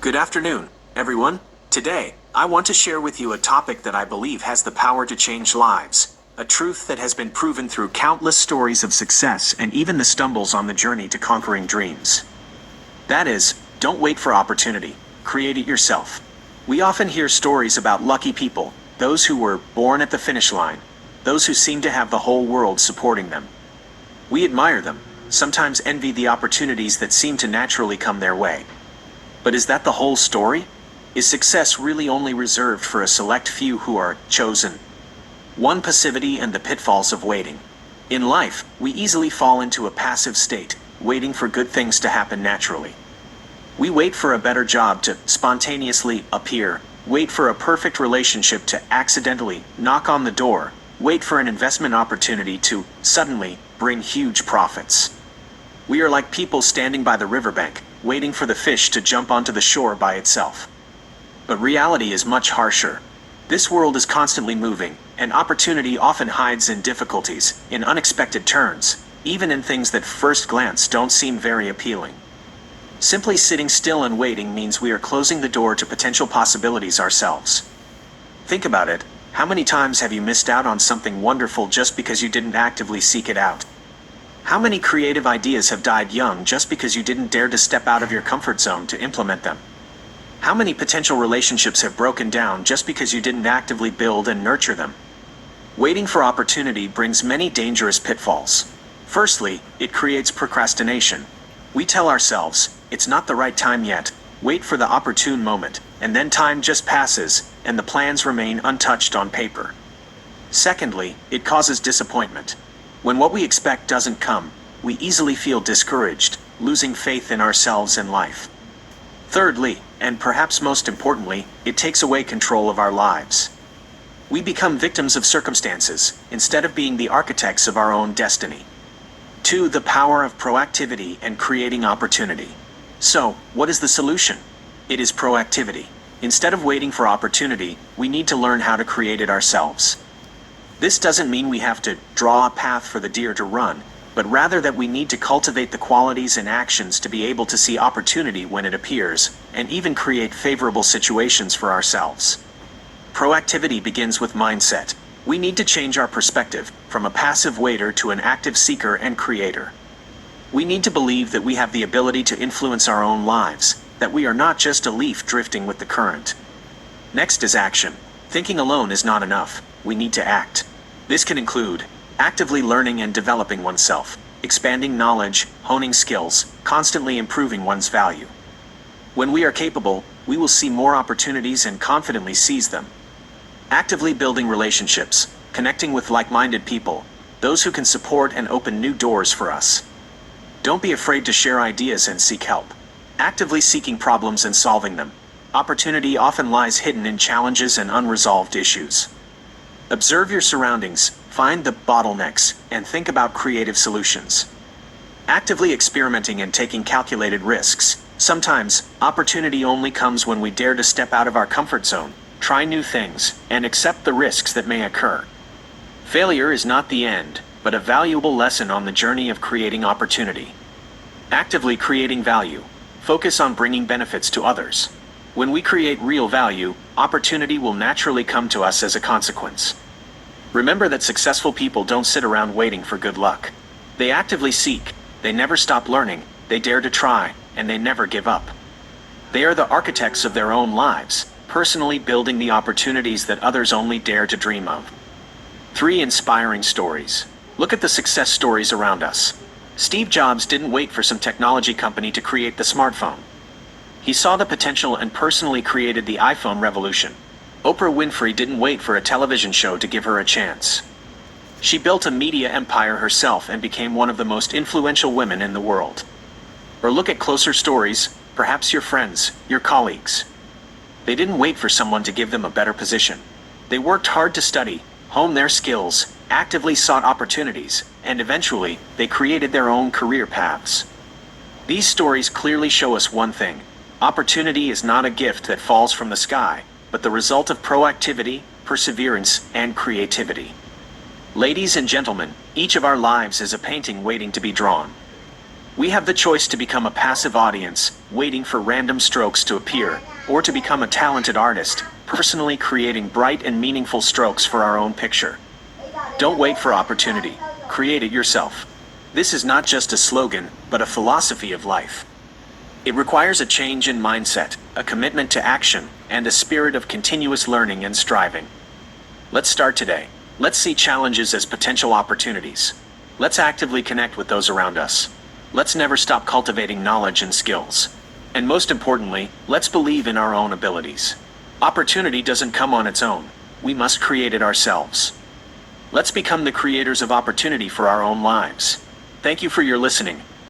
Good afternoon, everyone. Today, I want to share with you a topic that I believe has the power to change lives, a truth that has been proven through countless stories of success and even the stumbles on the journey to conquering dreams. That is, don't wait for opportunity, create it yourself. We often hear stories about lucky people, those who were born at the finish line, those who seem to have the whole world supporting them. We admire them, sometimes envy the opportunities that seem to naturally come their way. But is that the whole story? Is success really only reserved for a select few who are chosen? One, passivity and the pitfalls of waiting. In life, we easily fall into a passive state, waiting for good things to happen naturally. We wait for a better job to spontaneously appear, wait for a perfect relationship to accidentally knock on the door, wait for an investment opportunity to suddenly bring huge profits. We are like people standing by the riverbank, waiting for the fish to jump onto the shore by itself. But reality is much harsher. This world is constantly moving, and opportunity often hides in difficulties, in unexpected turns, even in things that first glance don't seem very appealing. Simply sitting still and waiting means we are closing the door to potential possibilities ourselves. Think about it. How many times have you missed out on something wonderful just because you didn't actively seek it out? How many creative ideas have died young just because you didn't dare to step out of your comfort zone to implement them? How many potential relationships have broken down just because you didn't actively build and nurture them? Waiting for opportunity brings many dangerous pitfalls. Firstly, it creates procrastination. We tell ourselves, it's not the right time yet, wait for the opportune moment, and then time just passes, and the plans remain untouched on paper. Secondly, it causes disappointment. When what we expect doesn't come, we easily feel discouraged, losing faith in ourselves and life. Thirdly, and perhaps most importantly, it takes away control of our lives. We become victims of circumstances, instead of being the architects of our own destiny. 2. The power of proactivity and creating opportunity. So, what is the solution? It is proactivity. Instead of waiting for opportunity, we need to learn how to create it ourselves. This doesn't mean we have to draw a path for the deer to run, but rather that we need to cultivate the qualities and actions to be able to see opportunity when it appears, and even create favorable situations for ourselves. Proactivity begins with mindset. We need to change our perspective, from a passive waiter to an active seeker and creator. We need to believe that we have the ability to influence our own lives, that we are not just a leaf drifting with the current. Next is action. Thinking alone is not enough. We need to act. This can include actively learning and developing oneself, expanding knowledge, honing skills, constantly improving one's value. When we are capable, we will see more opportunities and confidently seize them. Actively building relationships, connecting with like-minded people, those who can support and open new doors for us. Don't be afraid to share ideas and seek help. Actively seeking problems and solving them. Opportunity often lies hidden in challenges and unresolved issues. Observe your surroundings, find the bottlenecks, and think about creative solutions. Actively experimenting and taking calculated risks. Sometimes, opportunity only comes when we dare to step out of our comfort zone, try new things, and accept the risks that may occur. Failure is not the end, but a valuable lesson on the journey of creating opportunity. Actively creating value. Focus on bringing benefits to others. When we create real value, opportunity will naturally come to us as a consequence. Remember that successful people don't sit around waiting for good luck. They actively seek, they never stop learning, they dare to try, and they never give up. They are the architects of their own lives, personally building the opportunities that others only dare to dream of. 3. Inspiring stories. Look at the success stories around us. Steve Jobs didn't wait for some technology company to create the smartphone. He saw the potential and personally created the iPhone revolution. Oprah Winfrey didn't wait for a television show to give her a chance. She built a media empire herself and became one of the most influential women in the world. Or look at closer stories, perhaps your friends, your colleagues. They didn't wait for someone to give them a better position. They worked hard to study, hone their skills, actively sought opportunities, and eventually, they created their own career paths. These stories clearly show us one thing. Opportunity is not a gift that falls from the sky, but the result of proactivity, perseverance, and creativity. Ladies and gentlemen, each of our lives is a painting waiting to be drawn. We have the choice to become a passive audience, waiting for random strokes to appear, or to become a talented artist, personally creating bright and meaningful strokes for our own picture. Don't wait for opportunity. Create it yourself. This is not just a slogan, but a philosophy of life. It requires a change in mindset, a commitment to action, and a spirit of continuous learning and striving. Let's start today. Let's see challenges as potential opportunities. Let's actively connect with those around us. Let's never stop cultivating knowledge and skills. And most importantly, let's believe in our own abilities. Opportunity doesn't come on its own. We must create it ourselves. Let's become the creators of opportunity for our own lives. Thank you for your listening.